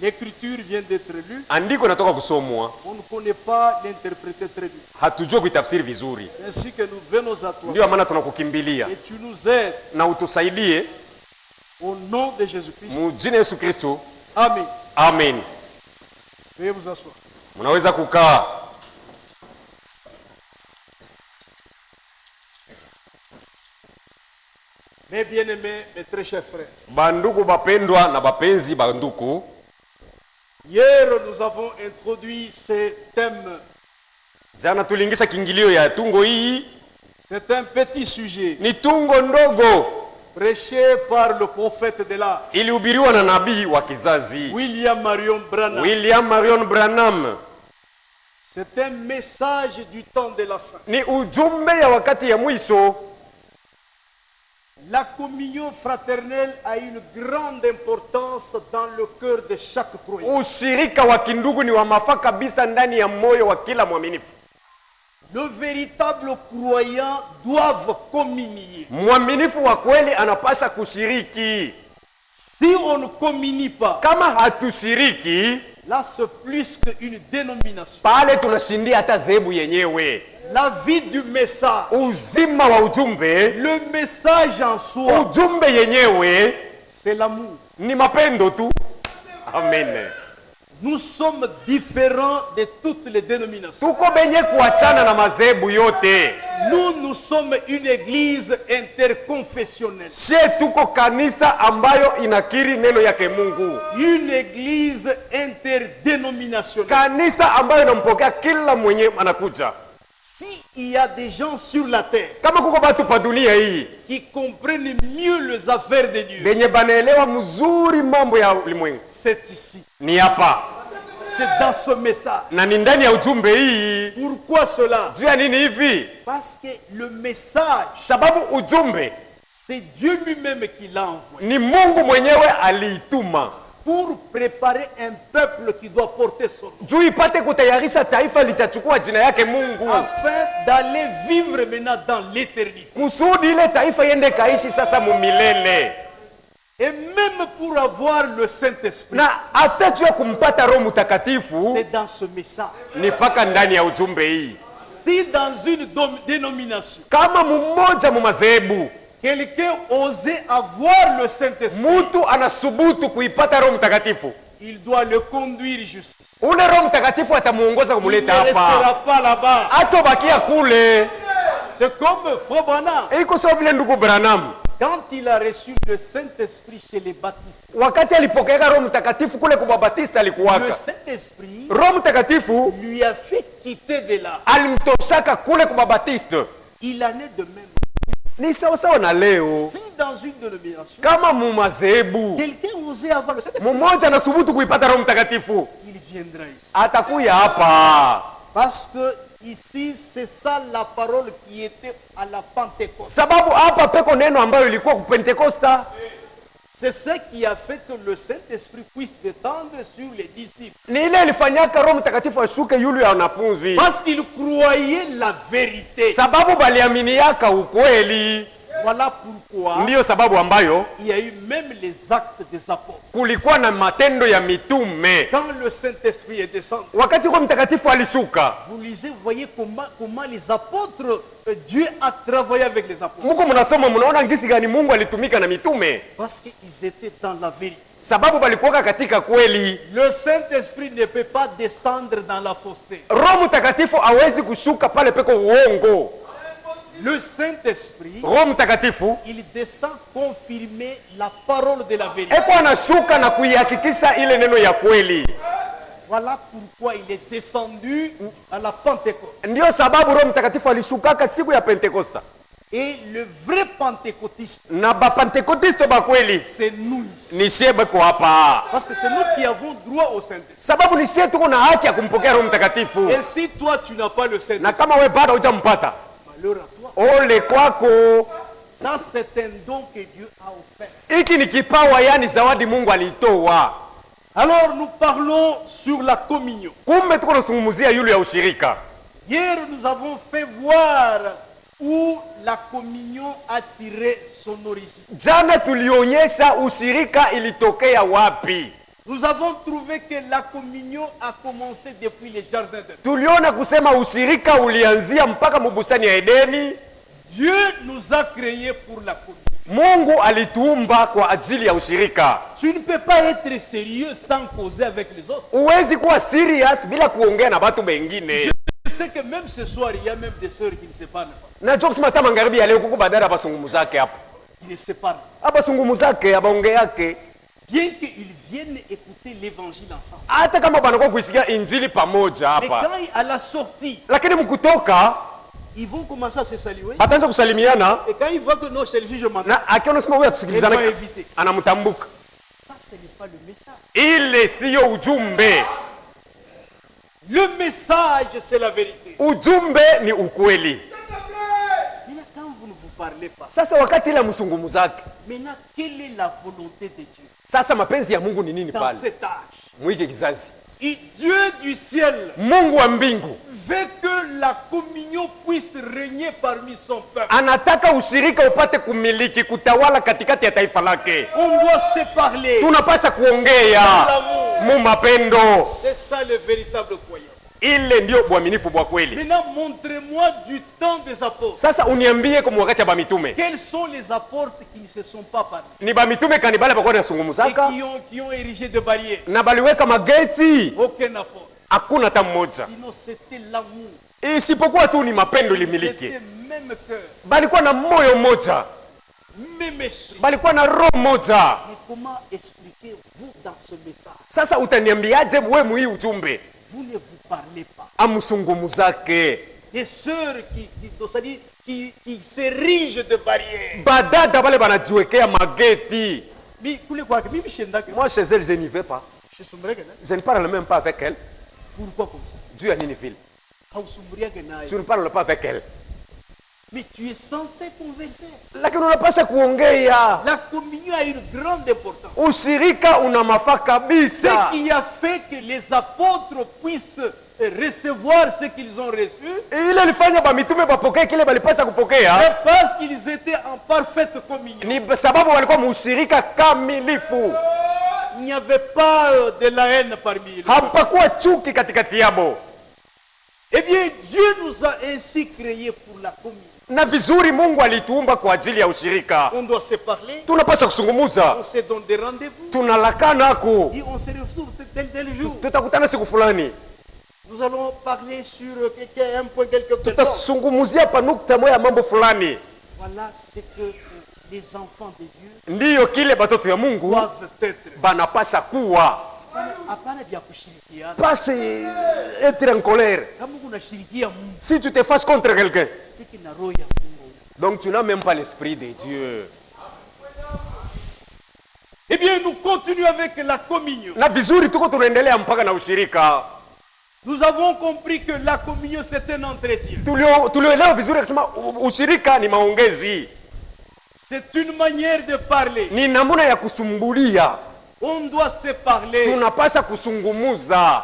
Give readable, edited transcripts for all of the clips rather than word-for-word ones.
L'écriture vient d'être lue. Andiko natoka kusomwa. On ne connaît pas l'interpréter très bien. Hatujui kuitafsiri vizuri. Ainsi que nous venons à toi. Ndio maana tunakukimbilia. Et tu nous aides. Na utusaidie. Au nom de Jésus-Christ. Mu jina Yesu Kristo. Amen. Amen. Veuillez vous asseoir. Mnaweza kukaa. Mes bien-aimés, mes très chers frères. Banduku bapendwa na bapenzi banduku. Hier, nous avons introduit ce thème. Jana tuliingisha kiingilio ya tungo hii. C'est un petit sujet. Ni tungo ndogo. Prêché par le prophète de là. Ilihubiriwa na nabii wa kizazi. William Marion Branham. William Marion Branham. C'est un message du temps de la fin. Ni ujumbe ya wakati ya mwisho. La communion fraternelle a une grande importance dans le cœur de chaque croyant. Ushirika wa kindugu ni wa mafaa kabisa ndani ya moyo wa kila mwaminifu. Le véritable croyant doit communier. Mwaminifu wa kweli anapasha kushiriki. Si on ne communie pas, kama hatushiriki, là c'est plus qu'une dénomination. Pale tunashindia hata zebu yenyewe. La vie du message. Uzima wa ujumbe. Le message en soi. Ujumbe yenyewe. C'est l'amour. Ni mapendo tu. Amen. Nous sommes différents de toutes les dénominations. Tuko benye kuachana na mazebu yote. Nous sommes une église interconfessionnelle. Sie tuko kanisa ambayo inakiri neno yake Mungu. Une église interdénominationnelle. Kanisa ambayo inampokea kila mwenye anakuja. Si il y a des gens sur la terre kama kuko batu pa dunia hii qui comprennent mieux les affaires de Dieu, benye banaelewa mzuri mambo ya ulimwengu, c'est ici. Ni hapa. C'est dans ce message. Na ni ndani ya ujumbe hii. Pourquoi cela? Juu ya nini hivi? Parce que le message, sababu ujumbe, c'est Dieu lui-même qui l'a envoyé. Ni Mungu mwenyewe aliituma. Pour préparer un peuple qui doit porter son nom. Juu ipate kutayarisha taifa litachukua jina yake Mungu. Afin d'aller vivre maintenant dans l'éternité. Kusudi ile taifa yende kaishi sasa mumilele. Et même pour avoir le Saint-Esprit. Na hata juu ya kumpata Roho Mtakatifu. C'est dans ce message. Ni paka ndani ya ujumbe hii. Si dans une dénomination. Kama mmoja mu madhehebu. Quelqu'un osait avoir le Saint-Esprit. Mutu anasubutu kuipata Roho Mtakatifu. Il doit le conduire jusqu'ici. Ule Roho Mtakatifu atamuongoza kumuleta hapa. Il ne restera pas là-bas. Atobakia kule. C'est comme Frère Branham. Iko sawa vile ndugu Branham. Quand il a reçu le Saint-Esprit chez les baptistes. Wakati alipokea Roho Mtakatifu kule kwa Baptista alikuwaka. Le Saint-Esprit Roho Mtakatifu lui a fait quitter de là. Alimtoshaka kule kwa Baptista. Il en est de même. Ni sawa sawa na leo. Si dans une dénomination, kama mu madhehebu quelqu'un osait avoir le Saint-Esprit, mmoja anasubutu kuipata Roho Mtakatifu, il viendra ici. Atakuya hapa. Parce que ici c'est ça la parole qui était à la Pentecôte. Sababu hapa peko neno ambayo ilikuwa ku Pentekosta. C'est ce qui a fait que le Saint-Esprit puisse descendre sur les disciples. Ni ile ilifanyaka Roho Mtakatifu ashuke yule ya wanafunzi. Parce qu'ils croyaient la vérité. Sababu baliaminiaka ukweli. Voilà pourquoi ndiyo sababu ambayo il y a eu même les actes des apôtres. Kulikuwa na matendo ya mitume. Quand le Saint-Esprit est descendu, wakati Roho Mtakatifu alishuka, vous lisez, vous voyez comment les apôtres, Dieu a travaillé avec les apôtres. Mungu mnasoma mnaona ngisi gani Mungu alitumika na mitume. Parce qu'ils étaient dans la vérité. Sababu balikuwa katika kweli. Le Saint-Esprit ne peut pas descendre dans la fausseté. Roho Mtakatifu hawezi kushuka pale peko uongo. Le Saint-Esprit, Roho Mtakatifu, il descend confirmer la parole de la vérité. Eko anashuka na kuihakikisha ile neno ya kweli. Voilà pourquoi il est descendu à la Pentecôte. Ndiyo sababu Roho Mtakatifu alishukaka siku ya Pentekosta. Et le vrai pentecôtiste, na ba pentekotisto ba kweli, c'est nous ici. Ni sie beko hapa. Parce que c'est nous qui avons droit au Saint-Esprit. Sababu ni sie tuko na haki ya kumpokea Roho Mtakatifu. Et si toi tu n'as pas le Saint-Esprit, na kama wewe bado hujampata, malheur à toi. Ole kwako. Ça c'est un don que Dieu a offert. Hiki ni kipawa, yani zawadi Mungu alitoa. Alors nous parlons sur la communion. Kumbe tuko nasungumzia yule ya ushirika. Hier nous avons fait voir où la communion a tiré son origine. Jana tulionyesha ushirika ilitokea wapi. Nous avons trouvé que la communion a commencé depuis les jardins d'Éden. Tuliona kusema ushirika ulianzia mpaka mubustani ya Edeni. Dieu nous a créés pour la communion. Mungu alituumba kwa ajili ya ushirika. Tu ne peux pas être sérieux sans causer avec les autres. Uwezi kuwa serious bila kuongea na watu wengine. Je sais que même ce soir, il y a même des sœurs qui ne se parlent pas. Najua kusema hata magharibi ya leo kuko badala basungumuzake hapa. Qui ne se parlent pas. Hapa sungumuzake, hapa ongeake. Bien qu'ils viennent écouter l'évangile ensemble. Hata kama banakuwa kuisikia injili pamoja Mais hapa. quand à la sortie, Lakini mkutoka, ils vont commencer à se saluer. bataanza kusalimiana. Et quand ils voient que non, celle-ci je m'entends. Na akiona sema huyu atusikilizana, Ils vont éviter. anamtambuka. Ça, ce n'est pas le message. Ile siyo ujumbe. Le message, c'est la vérité. Ujumbe ni ukweli. Maintenant, quand vous ne vous parlez pas, Sasa wakati ile msungumuzake, maintenant, quelle est la volonté de Dieu sasa mapenzi ya Mungu ni nini dans pale? cet âge? Mwige kizazi. Et Dieu du ciel Mungu wa mbingu veut que la communion puisse régner parmi son peuple. anataka ushirika upate kumiliki, kutawala katikati ya taifa lake. On doit se parler. Tunapasha kuongea mu mapendo. C'est ça le véritable croyant. Ile ndio uaminifu bwa kweli. Maintenant, montrez-moi du temps des apôtres. Sasa uniambie kwa wakati ya bamitume. Quels sont les apôtres qui ne se sont pas parlé Ni bamitume kanibale bakuwa et nasungumuzaka qui ont érigé des barrières? na baliweka mageti. Aucun apôtre. Hakuna hata mmoja. Sinon, c'était l'amour. Isipokuwa tu ni mapendo ilimiliki. C'était même cœur, Balikuwa na moyo mmoja. même esprit. Balikuwa na roho moja. Mais comment expliquez-vous dans ce message? Sasa utaniambiaje wewe muhii ujumbe? Vous ne vous parlez pas. Amsungumuzake. Des sœurs qui s'érigent de barrières. Badada bale banajiwekea mageti. Mais kule kwake, mimi shendake. Moi chez elle je n'y vais pas. Shisumbuliake naye. Je ne parle même pas avec elle. Pourquoi comme ça? Juu ya nini vile? Hausumbuliake naye. Tu ne parles pas avec elle. Mais tu es censé converser. Lakini unapasha kuongea. La communion a une grande importance. Ushirika una mafaa Ce kabisa. qui a fait que les apôtres puissent recevoir ce qu'ils ont reçu, Ile ilifanya bamitume bapokee kile balipasha kupokea. c'est parce qu'ils étaient en parfaite communion. Ni sababu walikuwa mushirika kamilifu. Il n'y avait pas de la haine parmi eux. Hampakuwa chuki katikati yabo. Eh bien, Dieu nous a ainsi créés pour la communion. Na vizuri Mungu alituumba kwa ajili ya ushirika. On doit se parler, Tunapasha kusungumuza. on se donne des rendez-vous, Tunalakana ako. et on se retrouve tel jour. Tutakutana siku fulani. Nous allons parler sur un point, quelque chose. Tutasungumuzia pa nukta moja mambo fulani. Voilà ce que les enfants de Dieu Ndiyo kile batoto ya Mungu doivent être. banapasha kuwa. Hapana vya kushirikiana. Pas être en colère. Kama unashirikia Mungu, Si tu te fâches contre quelqu'un, siki na roho ya Mungu. donc tu n'as même pas l'esprit de Dieu. Eh bien, nous continuons avec la communion. Na vizuri tuko tunaendelea mpaka na ushirika. Nous avons compris que la communion, c'est un entretien. Tulioelewa vizuri kusema ushirika ni maongezi. C'est une manière de parler. Ni namuna ya kusumbulia. On doit se parler. Tunapasha kusungumuza.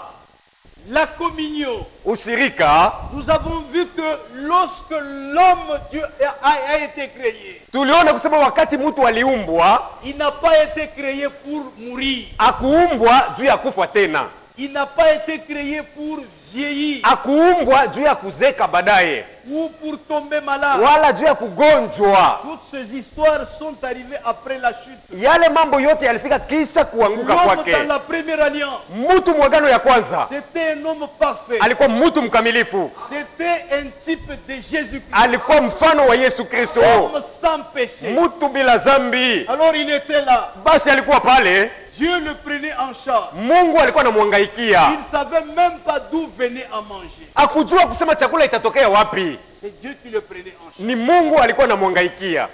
La communion, Ushirika, nous avons vu que lorsque l'homme Dieu a été créé, tuliona kusema wakati mtu aliumbwa, il n'a pas été créé pour mourir. akuumbwa juu ya kufa tena. Il n'a pas été créé pour vieillir Akuumbwa juu ya kuzeka baadaye, ou pour tomber malade. wala juu ya kugonjwa. Toutes ces histoires sont arrivées après la chute. Yale mambo yote yalifika kisha kuanguka L'homme kwake. dans la première alliance, Mtu mwagano ya kwanza c'était un homme parfait. alikuwa mtu mkamilifu, C'était un type de Jésus-Christ, alikuwa mfano wa Yesu Kristo, homme sans péché. mtu bila zambi. Alors il était là. Basi alikuwa pale, Dieu le prenait en charge. Mungu alikuwa anamwangaikia. Il ne savait même pas d'où venait à manger. Akujua kusema chakula itatokea wapi. C'est Dieu qui le prenait en charge. Ni Mungu alikuwa anamwangaikia.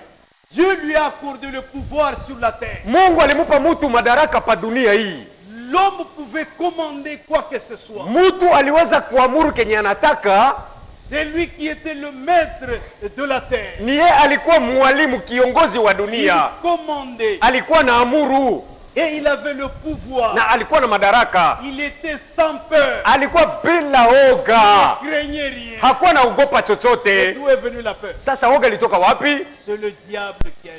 Dieu lui a accordé le pouvoir sur la terre. Mungu alimupa mtu madaraka pa dunia hii. L'homme pouvait commander quoi que ce soit. Mtu aliweza kuamuru kenye anataka. C'est lui qui était le maître de la terre. Ni yeye alikuwa mwalimu, kiongozi wa Il dunia. commandait Alikuwa na amuru et il avait le pouvoir. na alikuwa na madaraka. Il était sans peur. Alikuwa bila oga, Il ne craignait rien. hakuwa na ugopa Et chochote. d'où est venue la peur? Sasa oga ilitoka wapi? C'est le diable qui a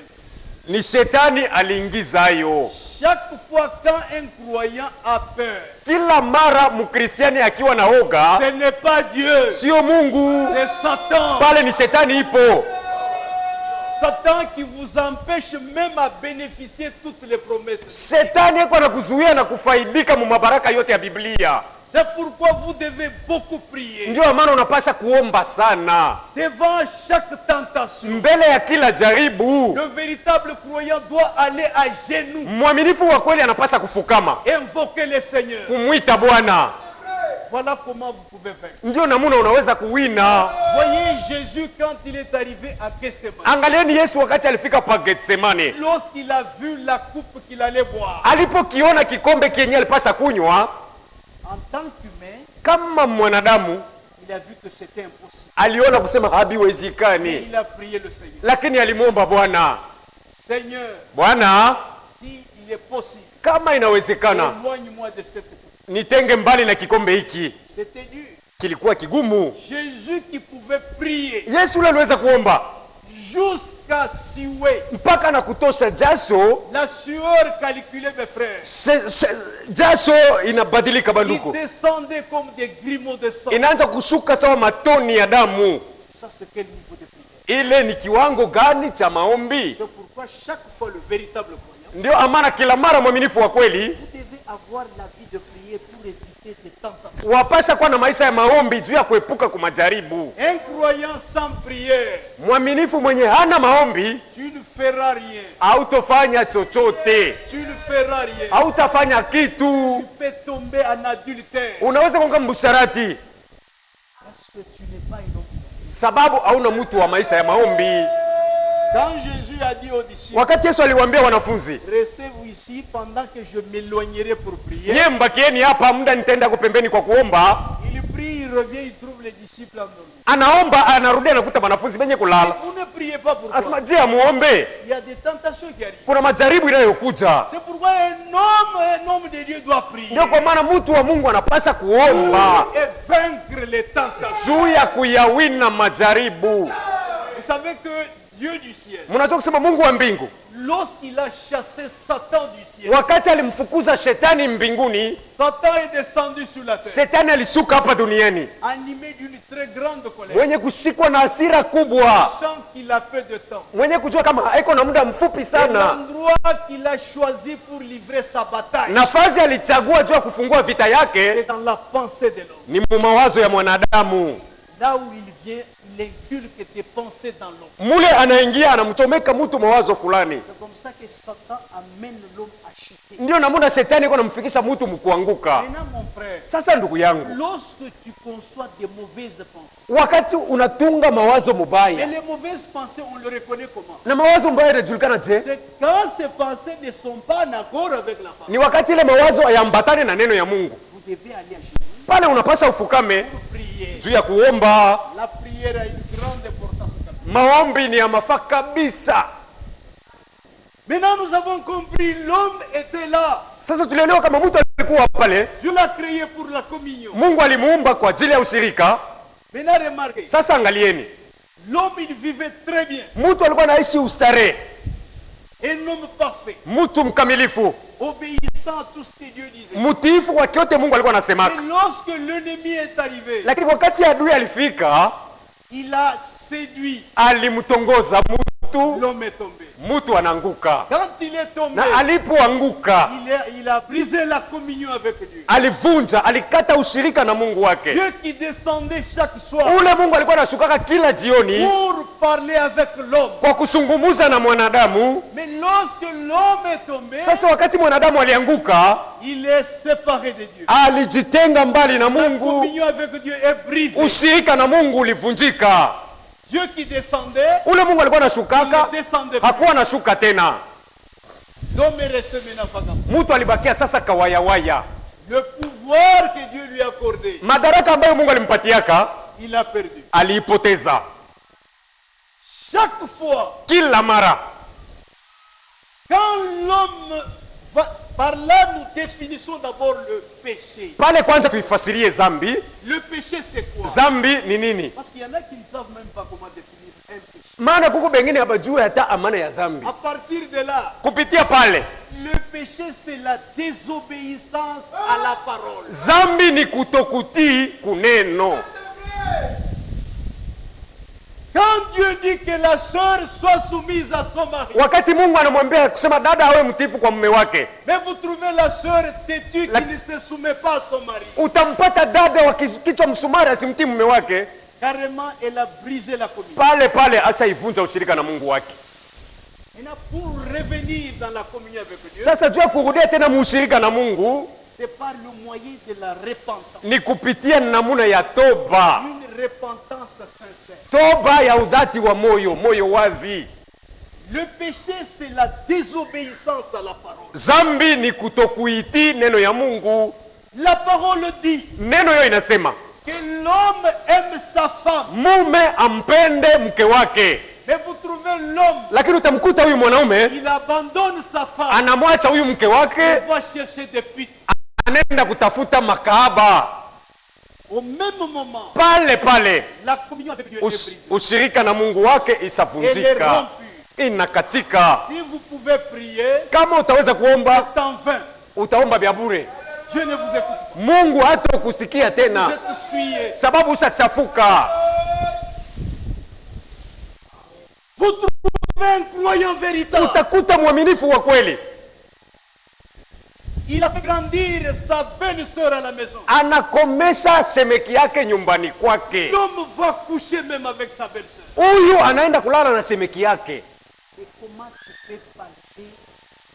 Ni shetani aliingiza hayo. Chaque fois quand un croyant a peur, kila mara mkristiani akiwa na oga, ce n'est pas Dieu, sio Mungu, c'est Satan. pale ni shetani ipo. Satan qui vous empêche même à bénéficier toutes les promesses. Shetani yuko anakuzuia na kufaidika mu mabaraka yote ya Biblia. C'est pourquoi vous devez beaucoup prier. Ndio maana unapasha kuomba sana. Devant chaque tentation, Mbele ya kila jaribu, le véritable croyant doit aller à genoux, mwaminifu wa kweli anapasha kufukama, invoquer le Seigneur. kumwita Bwana. Voilà comment vous pouvez faire. Ndio namuna unaweza kuwina. Voyez Jésus quand il est arrivé à Gethsemane. Angalieni Yesu wakati alifika pa Getsemane. Lorsqu'il a vu la coupe qu'il allait boire, Alipokiona kikombe kenye alipasha kunywa, en tant qu'humain, kama mwanadamu il a vu que c'était impossible. aliona kusema Et habiwezekani, il a prié le Seigneur. lakini alimwomba Bwana, Seigneur, Bwana, si il est possible, kama inawezekana éloigne-moi de cette coupe. nitenge mbali na kikombe hiki. C'était dur. Kilikuwa kigumu. Jésus qui pouvait prier Yesu ule aliweza kuomba jusqu'à suer. mpaka na kutosha jasho. La sueur calculée, mes frères, Jasho inabadilika qui banduku, descendait comme des grumeaux de sang. inaanza kushuka sawa matoni ya damu. Ça, c'est quel niveau de prière? Ile ni kiwango gani cha maombi? C'est pourquoi chaque fois le véritable croyant, Ndio amana kila mara mwaminifu wa kweli vous devez avoir la vie de prier pour éviter des tentations. wapasha kuwa na maisha ya maombi juu ya kuepuka kumajaribu. Un croyant sans prière, Mwaminifu mwenye hana maombi tu ne feras rien. hautofanya chochote, Tu ne feras rien. hautafanya Tu kitu. peux tomber en adultère Unaweza kuanguka mbusharati parce que tu n'es pas un homme. sababu hauna mtu wa maisha ya maombi. Quand Jésus a dit aux disciples, Wakati Yesu aliwaambia wanafunzi, restez-vous ici pendant que je m'éloignerai pour prier. nyie mbakieni hapa, muda nitaenda huko pembeni kwa kuomba. Il prie, il revient, il trouve les disciples endormis. Anaomba, anarudia, anakuta wanafunzi benye kulala. Vous ne priez pas pour Asema, toi. je, amuombe? Il y a des tentations qui arrivent. Kuna majaribu inayokuja. C'est pourquoi un homme de Dieu doit prier Ndio kwa maana mtu wa Mungu anapasha kuomba et vaincre les tentations. juu ya kuyawina majaribu. Vous savez que Dieu du ciel, Mnajua kusema Mungu wa mbingu lorsqu'il a chassé Satan du ciel, wakati alimfukuza shetani mbinguni, Satan est descendu sur la terre, shetani alishuka hapa duniani animé d'une très grande colère, mwenye kushikwa na hasira kubwa, sachant qu'il a peu de temps. mwenye kujua kama haiko na muda mfupi Et sana. l'endroit qu'il a choisi pour livrer sa bataille, Nafasi alichagua juu ya kufungua vita yake c'est dans la pensée de l'homme. ni mu mawazo ya mwanadamu. Là où il vient, il inculque des pensées dans l'homme. Mule anaingia anamchomeka mtu mawazo fulani. C'est comme ça que Satan amène l'homme à chuter. Ndio namuna shetani iko namfikisha mtu mkuanguka. Maintenant, mon frère, Sasa ndugu yangu, lorsque tu conçois des mauvaises pensées, wakati unatunga mawazo et mubaya, les mauvaises pensées, on le reconnaît comment? na mawazo mbaya yanajulikana je? C'est quand ces pensées ne sont pas en accord avec la parole. Ni wakati ile mawazo hayambatane na neno ya Mungu. Vous devez aller à genoux Pale unapasha ufukame pour prier. juu ya kuomba. La prière a une grande importance. Maombi ni ya mafaa kabisa. Maintenant, nous avons compris, l'homme était là. Sasa tulielewa kama mtu alikuwa pale, Dieu l'a créé pour la communion. Mungu alimuumba kwa ajili ya ushirika. Maintenant, remarquez, Sasa angalieni, l'homme, il vivait très bien. mtu alikuwa anaishi ustarehe, Un homme parfait, mtu mkamilifu, obéissant à tout ce que Dieu disait. mtiifu kwa kyote Mungu alikuwa anasemaka. Et lorsque l'ennemi est arrivé, Lakini wakati adui alifika, il a séduit. alimtongoza mtu, L'homme est tombé. mtu anaanguka. Quand il est tombé, Na alipoanguka, il a brisé la communion avec Dieu. alivunja, alikata ushirika na Mungu wake. Dieu qui descendait chaque soir Ule Mungu alikuwa anashukaka kila jioni pour parler avec l'homme. kwa kusungumuza na mwanadamu. Mais lorsque l'homme est tombé, Sasa wakati mwanadamu alianguka, il est séparé de Dieu. alijitenga mbali na La Mungu, communion avec Dieu est brisée. ushirika na Mungu ulivunjika. Dieu qui descendait, Ule Mungu alikuwa il anashukaka, ne descendait plus. hakuwa anashuka tena. L'homme est resté maintenant vagabond. Mtu alibakia sasa kawayawaya. Le pouvoir que Dieu lui a accordé, Madaraka ambayo Mungu alimpatiaka il a perdu. aliipoteza. Chaque fois, Kila mara quand l'homme va, par là nous définissons d'abord le péché. pale, kwanza tuifasirie zambi. Le péché c'est quoi? Zambi ni nini? Parce qu'il y en a qui ne savent même pas comment définir un péché. Maana kuko bengine habajue hata amana ya zambi. À partir de là, Kupitia pale le péché péché, c'est la désobéissance à la parole. Zambi ni kutokutii kuneno. Quand Dieu dit que la sœur soit soumise à son mari, Wakati Mungu anamwambia kusema dada awe mtiifu kwa mume wake, mais vous trouvez la sœur têtue qui ne se soumet pas à son mari. utampata dada wa kichwa msumari asimtii mume wake, Carrément, elle a brisé la communion. pale pale ashaivunja ushirika na Mungu wake. Maintenant, pour revenir dans la communion avec Dieu, Sasa juu ya kurudia tena muushirika na Mungu c'est par le moyen de la repentance. ni kupitia namuna ya toba, Une repentance sincère. toba ya udhati wa moyo, moyo wazi. Le péché, c'est la désobéissance à la parole. Zambi ni kutokuitii neno ya Mungu. La parole dit Neno hiyo inasema que l'homme aime sa femme. mume ampende mke wake, Mais vous trouvez l'homme, lakini utamkuta huyu mwanaume il abandonne sa femme. anamwacha huyu mke Il wake, va chercher des putes. anaenda kutafuta makahaba. Au même moment, Pale pale la communion avec Dieu est brisée. ushirika na Mungu wake Elle est isavunjika, rompue. inakatika. Si vous pouvez prier, Kama utaweza kuomba, c'est en vain. utaomba vya bure. Dieu ne vous écoute pas. Mungu hata kusikia Vous tena, êtes souillés. sababu ushachafuka. Vous trouvez un croyant véritable. Utakuta mwaminifu wa kweli Il a fait grandir sa belle sœur à la maison. anakomesha semeki yake nyumbani kwake. L'homme va coucher même avec sa belle sœur. Huyu anaenda kulala na semeki yake. Et comment tu peux palper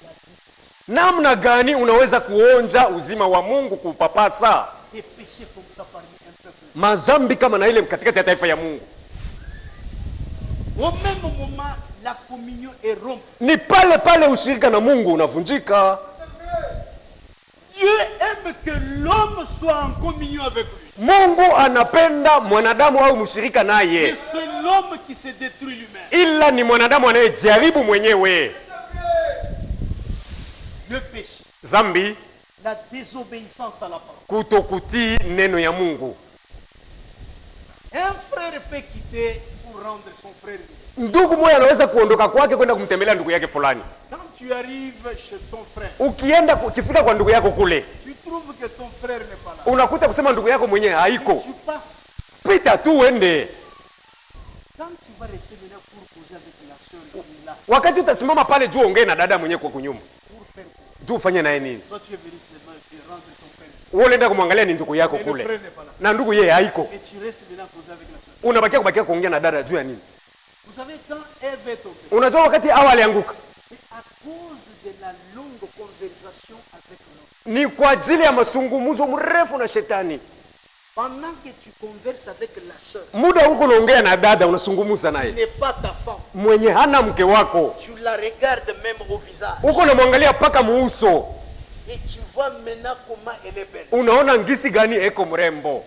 la vie Namna gani unaweza kuonja uzima wa Mungu kupapasa des péchés comme ça parmi un peuple? mazambi kama na ile katikati ya taifa ya Mungu? Au même moment, la communion est rompue. Ni pale pale ushirika na Mungu unavunjika. Dieu aime que l'homme soit en communion avec lui. Mungu anapenda mwanadamu au mshirika Et naye, c'est l'homme qui se détruit lui-même. ila ni mwanadamu anayejaribu mwenyewe. Le péché, Zambi, la désobéissance à la parole. kutokutii neno ya Mungu. Un frère peut quitter pour rendre son frère visite. Ndugu mmoja anaweza kuondoka kwake kwenda kumtembelea ndugu yake fulani. Quand tu arrives chez ton frère, Ukifika kwa ndugu yako kule, tu trouves que ton frère n'est pas là. unakuta kusema ndugu yako mwenyewe haiko. Tu passes. Pita tu uende. Quand tu vas rester maintenant pour causer avec la sœur qui est là, Wakati utasimama pale juu ongee na dada mwenyewe kwa kunyumba, pour faire quoi? juu ufanye naye nini? Toi, tu es venu seulement de rendre ton frère. Wewe unaenda kumwangalia ni ndugu yako Et le kule, frère n'est pas là. na ndugu yeye haiko. Et tu restes maintenant causer avec la sœur. Unabakia kuongea na dada juu ya nini? Vous savez, quand Ève est tombée, Unajua wakati Hawa alianguka c'est à cause de la longue conversation avec l'homme. ni kwa ajili ya masungumuzo mrefu na shetani. Pendant que tu converses avec la sœur, Muda huko unaongea na dada, unasungumuza qui naye n'est pas ta femme, mwenye hana mke wako, tu la regardes même au visage. huko unamwangalia paka muuso, Et tu vois maintenant comment elle est belle. unaona ngisi gani eko mrembo,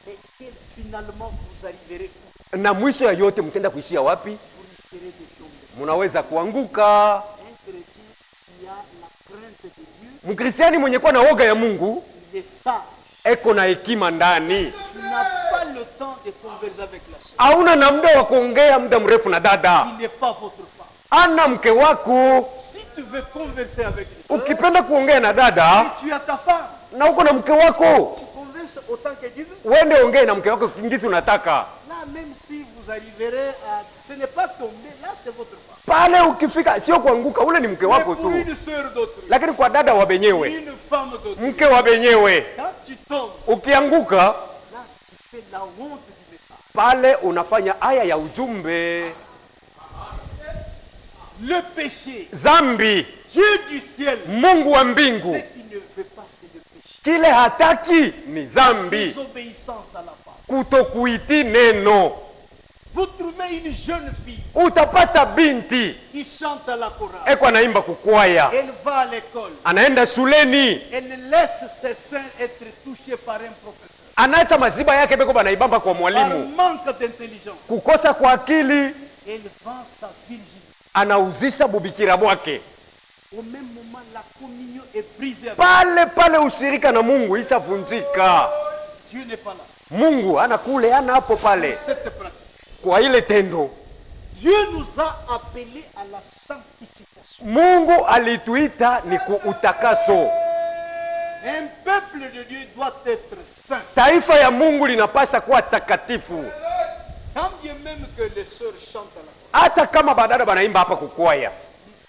Mais quel finalement vous arriverez où? na mwisho ya yote mtenda kuishia wapi? Vous risquerez de tomber. Mnaweza kuanguka. Un chrétien qui a la crainte de Dieu, Mkristiani mwenye kuwa na woga ya Mungu il est sage. eko na hekima ndani, Tu n'as pas le temps de converser avec la sœur. hauna na muda wa kuongea muda mrefu na dada, Il n'est pas votre femme. ana mke wako. Si tu veux converser avec une sœur, Ukipenda kuongea na dada et tu as ta femme, na uko na mke wako, tu converses autant que Dieu veut. wende ongee na mke wako kingisi unataka. Là, même si vous arriverez à... Ce n'est pas tomber, là c'est votre femme. Pale ukifika sio kuanguka, ule ni mke Mais wako pour tu, une sœur d'autrui, lakini kwa dada wa benyewe, une femme d'autrui, mke wa benyewe, quand tu tombes, ukianguka là tu fais la honte du message. pale unafanya aya ya ujumbe. Le péché, Zambi, Dieu du ciel, Mungu wa ce mbingu, qu'il ne veut pas c'est le péché. kile hataki ni zambi, Désobéissance à la parole. kutokuiti neno. Vous trouvez une jeune fille Utapata binti qui chante à la chorale. eko anaimba kukwaya, Elle va à l'école. anaenda shuleni, Elle laisse ses seins être touchés par un professeur. anaacha maziba yake beko banaibamba kwa Par mwalimu. manque d'intelligence, Kukosa kwa akili, elle vend sa virginité. anauzisha bubikira bwake. Au même moment, la communion est brisée. Avec Pale pale ushirika na Mungu ishavunjika. Dieu n'est pas là. Mungu ana kule, ana hapo pale Cette pratique. kwa ile tendo. Dieu nous a appelés à la sanctification. sanctification. Mungu alituita ni kuutakaso. Un peuple de Dieu doit être saint. Taifa ya Mungu linapasha kuwa takatifu. Quand bien même que les sœurs chantent à la Hata kama badada banaimba hapa kukwaya,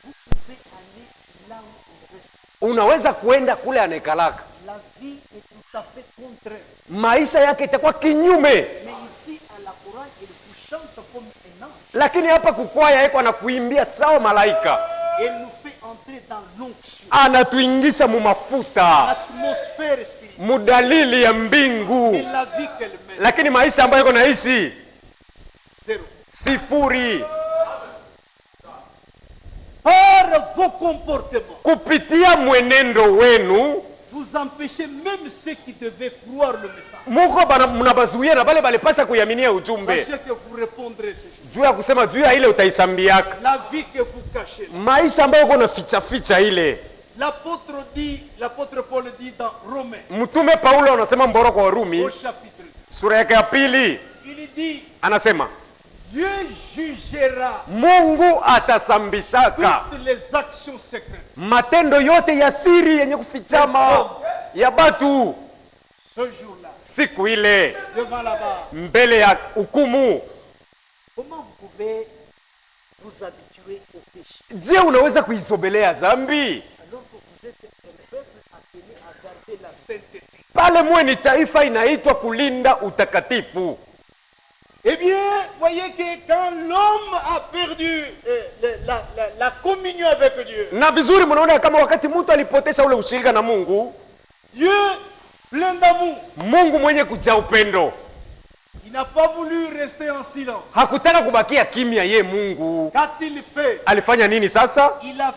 vous pouvez aller là où il reste. unaweza kuenda kule anekalaka, La vie est tout à fait contraire. maisha yake itakuwa kinyume. Mais ici, à la chorale, il vous chante comme un ange. Lakini hapa kukwaya yeko anakuimbia sawa malaika, Elle nous fait entrer dans l'onction, anatuingisha mu mafuta, l'atmosphère spirituelle, mudalili ya mbingu. et la vie qu'elle mène. Lakini maisha ambayo yako naishi Zéro. sifuri. Par vos comportements, Kupitia mwenendo wenu vous empêchez même ceux qui devaient croire le message. muko mnabazuia na bale balipasa kuyaminia ujumbe. Sachez que vous répondrez ces choses. Juu ya kusema juu ya ile utaisambiaka. La vie que vous cachez là. Maisha ambayo uko na ficha ficha ile. L'apôtre Paul dit dans Romains, Mtume Paulo anasema mboro kwa Warumi au chapitre 2, sura yake ya pili, il dit, anasema Dieu jugera Mungu atasambishaka toutes les actions secrètes. matendo yote ya siri yenye kufichama ya batu Ce jour-là, siku ile devant la barre, mbele ya hukumu. comment vous pouvez vous habituer au péché Je, unaweza kuisobelea zambi alors que vous êtes un peuple appelé à garder la sainteté? pale mwe ni taifa inaitwa kulinda utakatifu? Eh bien, voyez que quand l'homme a perdu la communion avec Dieu, Na vizuri mnaona kama wakati mtu alipotesha ule ushirika na Mungu, Dieu, plein d'amour, Mungu mwenye kujaa upendo il n'a pas voulu rester en silence. hakutaka kubakia kimya. Ye Mungu Qu'a-t-il fait? alifanya nini sasa? Il a